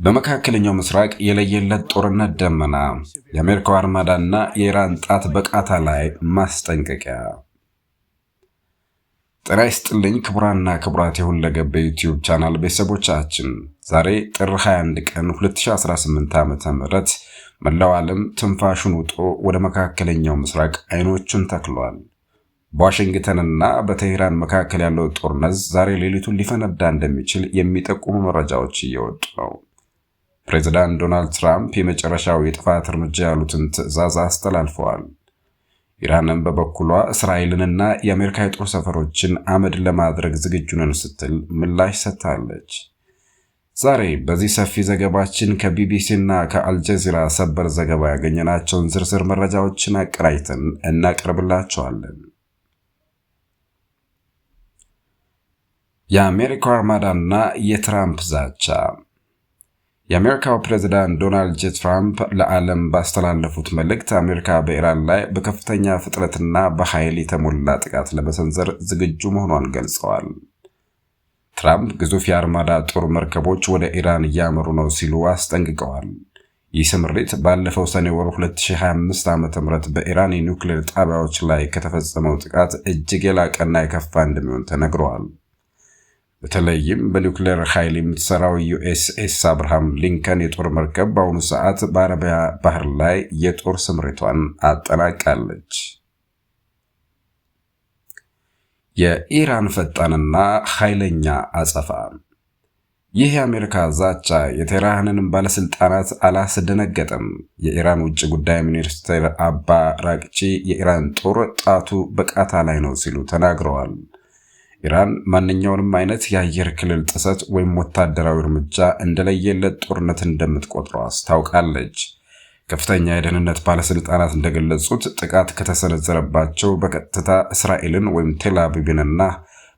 በመካከለኛው ምስራቅ የለየለት ጦርነት ደመና፣ የአሜሪካው አርማዳና የኢራን ጣት በቃታ ላይ ማስጠንቀቂያ። ጤና ይስጥልኝ ክቡራንና ክቡራት የሁለገብ ዩቲዩብ ቻናል ቤተሰቦቻችን፣ ዛሬ ጥር 21 ቀን 2018 ዓ.ም መላው ዓለም ትንፋሹን ውጦ ወደ መካከለኛው ምስራቅ አይኖቹን ተክሏል። በዋሽንግተንና በቴህራን መካከል ያለው ጦርነት ዛሬ ሌሊቱን ሊፈነዳ እንደሚችል የሚጠቁሙ መረጃዎች እየወጡ ነው። ፕሬዝዳንት ዶናልድ ትራምፕ የመጨረሻው የጥፋት እርምጃ ያሉትን ትዕዛዝ አስተላልፈዋል። ኢራንም በበኩሏ እስራኤልንና የአሜሪካ የጦር ሰፈሮችን አመድ ለማድረግ ዝግጁ ነን ስትል ምላሽ ሰጥታለች። ዛሬ በዚህ ሰፊ ዘገባችን ከቢቢሲና ከአልጀዚራ ሰበር ዘገባ ያገኘናቸውን ዝርዝር መረጃዎችን አቀራይተን እናቀርብላችኋለን። የአሜሪካው አርማዳና የትራምፕ ዛቻ። የአሜሪካው ፕሬዝዳንት ዶናልድ ጄ ትራምፕ ለዓለም ባስተላለፉት መልእክት አሜሪካ በኢራን ላይ በከፍተኛ ፍጥነትና በኃይል የተሞላ ጥቃት ለመሰንዘር ዝግጁ መሆኗን ገልጸዋል። ትራምፕ ግዙፍ የአርማዳ ጦር መርከቦች ወደ ኢራን እያመሩ ነው ሲሉ አስጠንቅቀዋል። ይህ ስምሪት ባለፈው ሰኔ ወር 2025 ዓ.ም በኢራን የኒውክሌር ጣቢያዎች ላይ ከተፈጸመው ጥቃት እጅግ የላቀና የከፋ እንደሚሆን ተነግረዋል። በተለይም በኒውክሌር ኃይል የምትሰራው ዩኤስኤስ አብርሃም ሊንከን የጦር መርከብ በአሁኑ ሰዓት በአረቢያ ባህር ላይ የጦር ስምሪቷን አጠናቃለች። የኢራን ፈጣንና ኃይለኛ አጸፋ። ይህ የአሜሪካ ዛቻ የቴህራንን ባለስልጣናት አላስደነገጠም። የኢራን ውጭ ጉዳይ ሚኒስትር አባ ራቅቺ የኢራን ጦር ጣቱ በቃታ ላይ ነው ሲሉ ተናግረዋል። ኢራን ማንኛውንም አይነት የአየር ክልል ጥሰት ወይም ወታደራዊ እርምጃ እንደለየለት ጦርነት እንደምትቆጥረው አስታውቃለች። ከፍተኛ የደህንነት ባለስልጣናት እንደገለጹት ጥቃት ከተሰነዘረባቸው በቀጥታ እስራኤልን ወይም ቴል አቪቭንና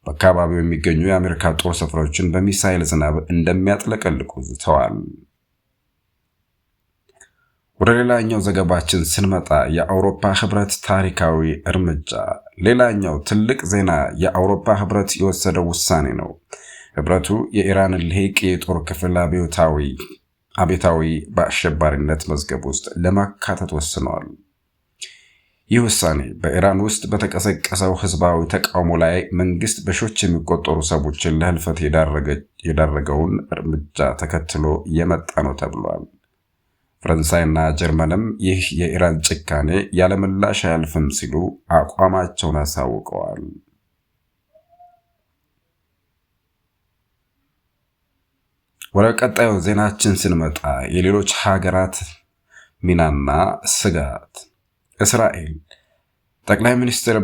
በአካባቢው የሚገኙ የአሜሪካ ጦር ሰፈሮችን በሚሳኤል ዝናብ እንደሚያጥለቀልቁ ዝተዋል። ወደ ሌላኛው ዘገባችን ስንመጣ የአውሮፓ ህብረት ታሪካዊ እርምጃ። ሌላኛው ትልቅ ዜና የአውሮፓ ህብረት የወሰደው ውሳኔ ነው። ህብረቱ የኢራንን ልሂቅ የጦር ክፍል አብዮታዊ በአሸባሪነት መዝገብ ውስጥ ለማካተት ወስነዋል። ይህ ውሳኔ በኢራን ውስጥ በተቀሰቀሰው ህዝባዊ ተቃውሞ ላይ መንግስት በሺዎች የሚቆጠሩ ሰዎችን ለህልፈት የዳረገውን እርምጃ ተከትሎ የመጣ ነው ተብሏል። ፈረንሳይና ጀርመንም ይህ የኢራን ጭካኔ ያለምላሽ አያልፍም ሲሉ አቋማቸውን አሳውቀዋል። ወደ ቀጣዩ ዜናችን ስንመጣ የሌሎች ሀገራት ሚናና ስጋት። እስራኤል ጠቅላይ ሚኒስትር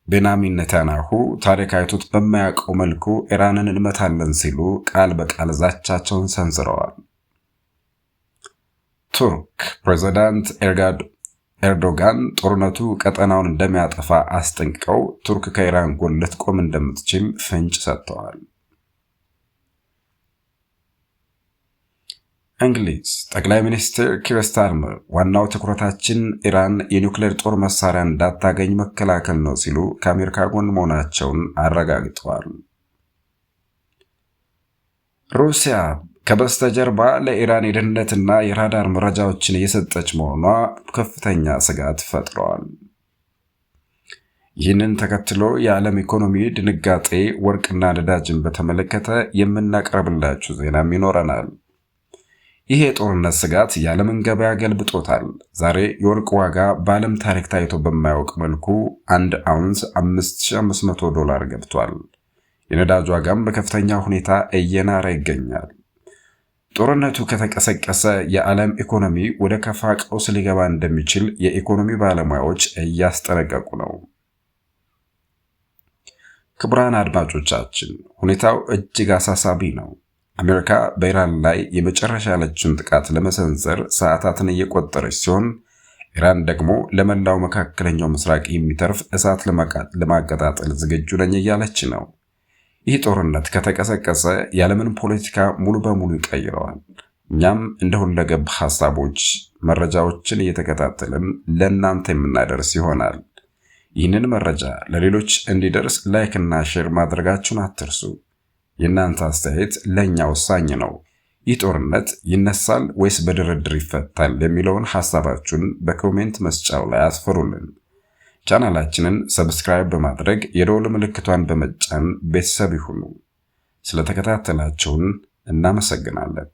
ቤንያሚን ኔታንያሁ ታሪክ አይቶት በማያውቀው መልኩ ኢራንን እንመታለን ሲሉ ቃል በቃል ዛቻቸውን ሰንዝረዋል። ቱርክ ፕሬዝዳንት ኤርዶጋን ጦርነቱ ቀጠናውን እንደሚያጠፋ አስጠንቅቀው ቱርክ ከኢራን ጎን ልትቆም እንደምትችል ፍንጭ ሰጥተዋል። እንግሊዝ ጠቅላይ ሚኒስትር ኪር ስታርመር ዋናው ትኩረታችን ኢራን የኒውክሌር ጦር መሳሪያ እንዳታገኝ መከላከል ነው ሲሉ ከአሜሪካ ጎን መሆናቸውን አረጋግጠዋል። ሩሲያ ከበስተጀርባ ለኢራን የደህንነትና የራዳር መረጃዎችን እየሰጠች መሆኗ ከፍተኛ ስጋት ፈጥሯል። ይህንን ተከትሎ የዓለም ኢኮኖሚ ድንጋጤ፣ ወርቅና ነዳጅን በተመለከተ የምናቀርብላችሁ ዜናም ይኖረናል። ይህ የጦርነት ስጋት የዓለምን ገበያ ገልብጦታል። ዛሬ የወርቅ ዋጋ በዓለም ታሪክ ታይቶ በማያውቅ መልኩ 1 አውንስ $5500 ገብቷል። የነዳጅ ዋጋም በከፍተኛ ሁኔታ እየናረ ይገኛል። ጦርነቱ ከተቀሰቀሰ የዓለም ኢኮኖሚ ወደ ከፋ ቀውስ ሊገባ እንደሚችል የኢኮኖሚ ባለሙያዎች እያስጠነቀቁ ነው። ክቡራን አድማጮቻችን፣ ሁኔታው እጅግ አሳሳቢ ነው። አሜሪካ በኢራን ላይ የመጨረሻ ያለችውን ጥቃት ለመሰንዘር ሰዓታትን እየቆጠረች ሲሆን፣ ኢራን ደግሞ ለመላው መካከለኛው ምስራቅ የሚተርፍ እሳት ለማቀጣጠል ዝግጁ ነኝ እያለች ነው። ይህ ጦርነት ከተቀሰቀሰ የዓለምን ፖለቲካ ሙሉ በሙሉ ይቀይረዋል። እኛም እንደ ሁለገብ ሐሳቦች መረጃዎችን እየተከታተልን ለእናንተ የምናደርስ ይሆናል። ይህንን መረጃ ለሌሎች እንዲደርስ ላይክ እና ሼር ማድረጋችሁን አትርሱ። የእናንተ አስተያየት ለኛ ወሳኝ ነው። ይህ ጦርነት ይነሳል ወይስ በድርድር ይፈታል የሚለውን ሐሳባችሁን በኮሜንት መስጫው ላይ አስፍሩልን። ቻናላችንን ሰብስክራይብ በማድረግ የደወል ምልክቷን በመጫን ቤተሰብ ይሁኑ። ስለተከታተላችሁን እናመሰግናለን።